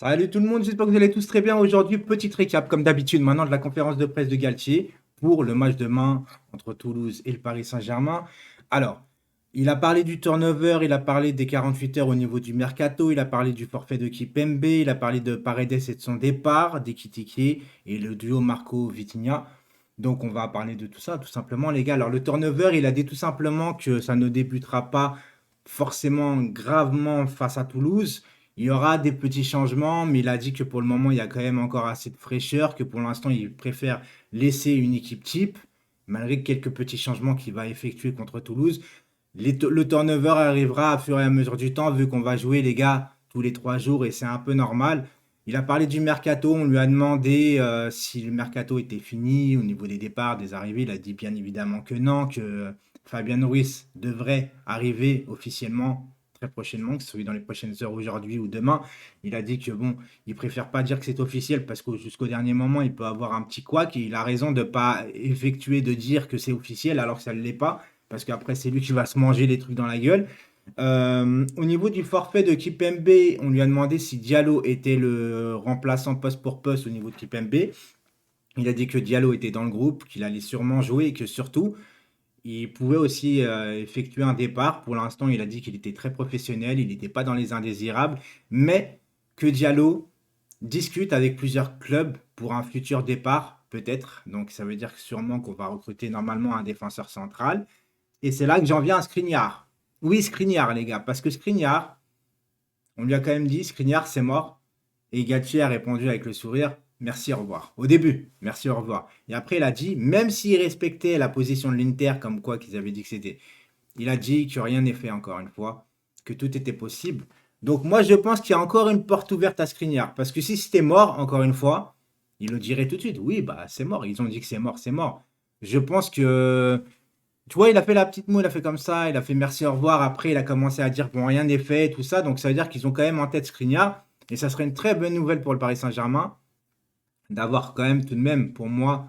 Salut tout le monde, j'espère que vous allez tous très bien. Aujourd'hui, petite récap, comme d'habitude, maintenant de la conférence de presse de Galtier pour le match demain entre Toulouse et le Paris Saint-Germain. Alors, il a parlé du turnover, il a parlé des 48 heures au niveau du mercato, il a parlé du forfait de Kipembe, il a parlé de Paredes et de son départ, d'Ekitike et le duo Marco-Vitinha. Donc, on va parler de tout ça, tout simplement, les gars. Alors, le turnover, il a dit tout simplement que ça ne débutera pas forcément gravement face à Toulouse. Il y aura des petits changements, mais il a dit que pour le moment, il y a quand même encore assez de fraîcheur, que pour l'instant, il préfère laisser une équipe type, malgré quelques petits changements qu'il va effectuer contre Toulouse. Le turnover arrivera à fur et à mesure du temps, vu qu'on va jouer, les gars, tous les 3 jours, et c'est un peu normal. Il a parlé du mercato, on lui a demandé si le mercato était fini au niveau des départs, des arrivées. Il a dit bien évidemment que non, que Fabien Ruiz devrait arriver officiellement très prochainement, que ce soit dans les prochaines heures aujourd'hui ou demain. Il a dit que bon, il préfère pas dire que c'est officiel parce que jusqu'au dernier moment, il peut avoir un petit couac et il a raison de pas effectuer, de dire que c'est officiel alors que ça ne l'est pas parce qu'après c'est lui qui va se manger les trucs dans la gueule. Au niveau du forfait de Kipembe, on lui a demandé si Diallo était le remplaçant poste pour poste au niveau de Kipembe. Il a dit que Diallo était dans le groupe, qu'il allait sûrement jouer et que surtout, il pouvait aussi effectuer un départ. Pour l'instant, il a dit qu'il était très professionnel, il n'était pas dans les indésirables, mais que Diallo discute avec plusieurs clubs pour un futur départ, peut-être. Donc ça veut dire que sûrement qu'on va recruter normalement un défenseur central. Et c'est là que j'en viens à Skriniar. Oui, Skriniar, les gars, parce que Skriniar, on lui a quand même dit, Skriniar, c'est mort. Et Galtier a répondu avec le sourire, merci, au revoir. Au début, merci, au revoir. Et après, il a dit, même s'il respectait la position de l'Inter, comme quoi qu'ils avaient dit que c'était, il a dit que rien n'est fait encore une fois, que tout était possible. Donc moi, je pense qu'il y a encore une porte ouverte à Skriniar. Parce que si c'était mort, encore une fois, il le dirait tout de suite. Oui, bah c'est mort. Ils ont dit que c'est mort, c'est mort. Je pense que tu vois, il a fait la petite moue, il a fait comme ça, il a fait merci, au revoir. Après, il a commencé à dire bon, rien n'est fait, tout ça. Donc, ça veut dire qu'ils ont quand même en tête Skriniar. Et ça serait une très bonne nouvelle pour le Paris Saint-Germain d'avoir quand même tout de même, pour moi,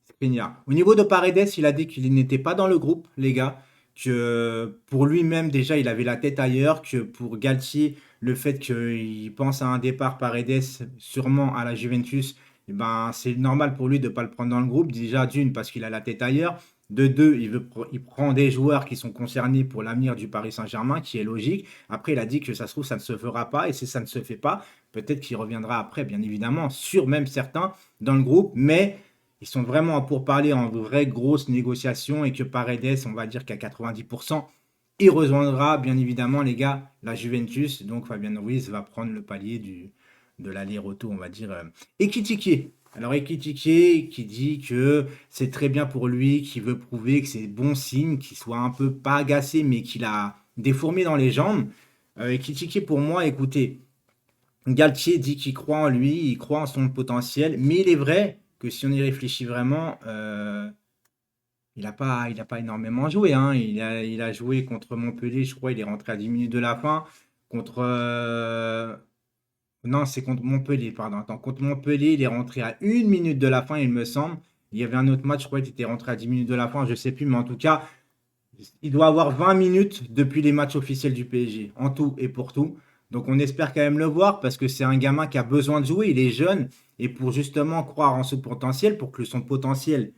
Skriniar. Au niveau de Paredes, il a dit qu'il n'était pas dans le groupe, les gars. Que pour lui-même, déjà, il avait la tête ailleurs. Que pour Galtier, le fait qu'il pense à un départ Paredes, sûrement à la Juventus, eh ben, c'est normal pour lui de ne pas le prendre dans le groupe. Déjà, d'une, parce qu'il a la tête ailleurs. De deux, il prend des joueurs qui sont concernés pour l'avenir du Paris Saint-Germain, qui est logique. Après, il a dit que ça se trouve, ça ne se fera pas. Et si ça ne se fait pas, peut-être qu'il reviendra après, bien évidemment, sur même certains dans le groupe. Mais ils sont vraiment pour parler en vraie grosse négociation et que Paredes, on va dire qu'à 90%, il rejoindra bien évidemment les gars la Juventus. Donc Fabien Ruiz va prendre le palier de l'aller-retour, on va dire. Ekitike. Alors Ekitike qui dit que c'est très bien pour lui, qu'il veut prouver que c'est bon signe, qu'il soit un peu pas agacé, mais qu'il a des fourmis dans les jambes. Ekitike pour moi, écoutez, Galtier dit qu'il croit en lui, il croit en son potentiel, mais il est vrai que si on y réfléchit vraiment, il a pas énormément joué, hein. Il a joué contre Montpellier, je crois, il est rentré à 10 minutes de la fin. Contre, non, c'est contre Montpellier, pardon. Attends, contre Montpellier, il est rentré à 1 minute de la fin, il me semble. Il y avait un autre match, je crois, qu'il était rentré à 10 minutes de la fin, je sais plus, mais en tout cas, il doit avoir 20 minutes depuis les matchs officiels du PSG, en tout et pour tout. Donc on espère quand même le voir parce que c'est un gamin qui a besoin de jouer, il est jeune, et pour justement croire en ce potentiel, pour que son potentiel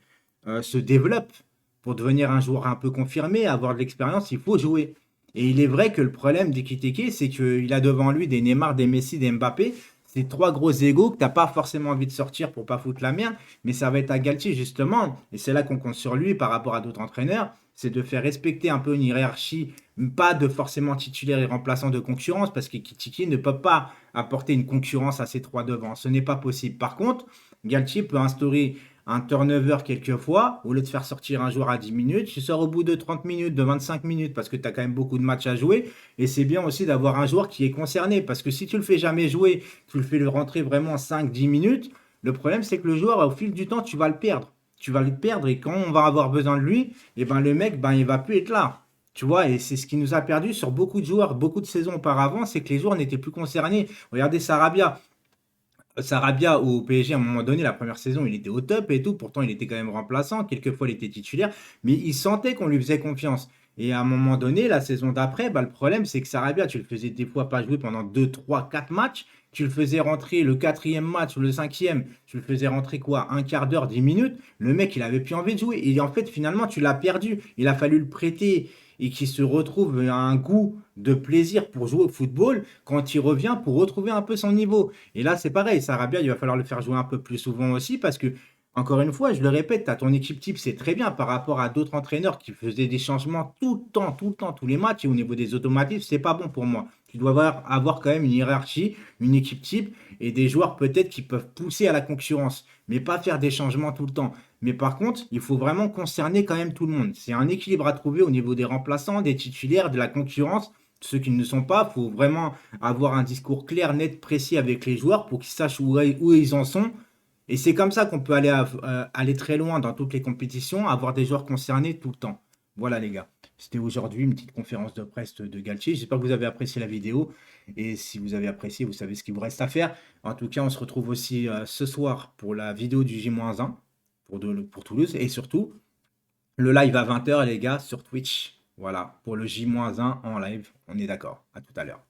se développe, pour devenir un joueur un peu confirmé, avoir de l'expérience, il faut jouer. Et il est vrai que le problème d'Ekitike, c'est qu'il a devant lui des Neymar, des Messi, des Mbappé. C'est trois gros égaux que tu n'as pas forcément envie de sortir pour pas foutre la merde, mais ça va être à Galtier justement, et c'est là qu'on compte sur lui par rapport à d'autres entraîneurs, c'est de faire respecter un peu une hiérarchie, pas de forcément titulaire et remplaçant de concurrence, parce que Kitiki ne peut pas apporter une concurrence à ces trois devants. Ce n'est pas possible. Par contre, Galtier peut instaurer un turnover quelquefois, au lieu de faire sortir un joueur à 10 minutes, tu sors au bout de 30 minutes, de 25 minutes, parce que tu as quand même beaucoup de matchs à jouer, et c'est bien aussi d'avoir un joueur qui est concerné, parce que si tu le fais jamais jouer, tu le fais le rentrer vraiment 5-10 minutes, le problème c'est que le joueur, au fil du temps, tu vas le perdre. Tu vas le perdre, et quand on va avoir besoin de lui, et ben le mec, ben il va plus être là. Tu vois, et c'est ce qui nous a perdu sur beaucoup de joueurs, beaucoup de saisons auparavant, c'est que les joueurs n'étaient plus concernés. Regardez Sarabia. Sarabia au PSG, à un moment donné, la première saison, il était au top et tout. Pourtant, il était quand même remplaçant. Quelquefois, il était titulaire. Mais il sentait qu'on lui faisait confiance. Et à un moment donné, la saison d'après, bah, le problème, c'est que Sarabia, tu le faisais des fois pas jouer pendant 2, 3, 4 matchs. tu le faisais rentrer le quatrième match ou le cinquième, tu le faisais rentrer quoi, un quart d'heure, 10 minutes, le mec, il avait plus envie de jouer. Et en fait, finalement, tu l'as perdu. Il a fallu le prêter et qu'il se retrouve à un goût de plaisir pour jouer au football quand il revient pour retrouver un peu son niveau. Et là, c'est pareil, Sarabia, il va falloir le faire jouer un peu plus souvent aussi parce que, encore une fois, je le répète, tu as ton équipe type, c'est très bien par rapport à d'autres entraîneurs qui faisaient des changements tout le temps, tous les matchs. Et au niveau des automatismes, c'est pas bon pour moi. Tu dois avoir quand même une hiérarchie, une équipe type et des joueurs peut-être qui peuvent pousser à la concurrence, mais pas faire des changements tout le temps. Mais par contre, il faut vraiment concerner quand même tout le monde. C'est un équilibre à trouver au niveau des remplaçants, des titulaires, de la concurrence. Ceux qui ne le sont pas, il faut vraiment avoir un discours clair, net, précis avec les joueurs pour qu'ils sachent où ils en sont. Et c'est comme ça qu'on peut aller très loin dans toutes les compétitions, avoir des joueurs concernés tout le temps. Voilà les gars, c'était aujourd'hui une petite conférence de presse de Galtier. J'espère que vous avez apprécié la vidéo. Et si vous avez apprécié, vous savez ce qu'il vous reste à faire. En tout cas, on se retrouve aussi ce soir pour la vidéo du J-1 pour Toulouse. Et surtout, le live à 20 h les gars, sur Twitch. Voilà, pour le J-1 en live. On est d'accord. À tout à l'heure.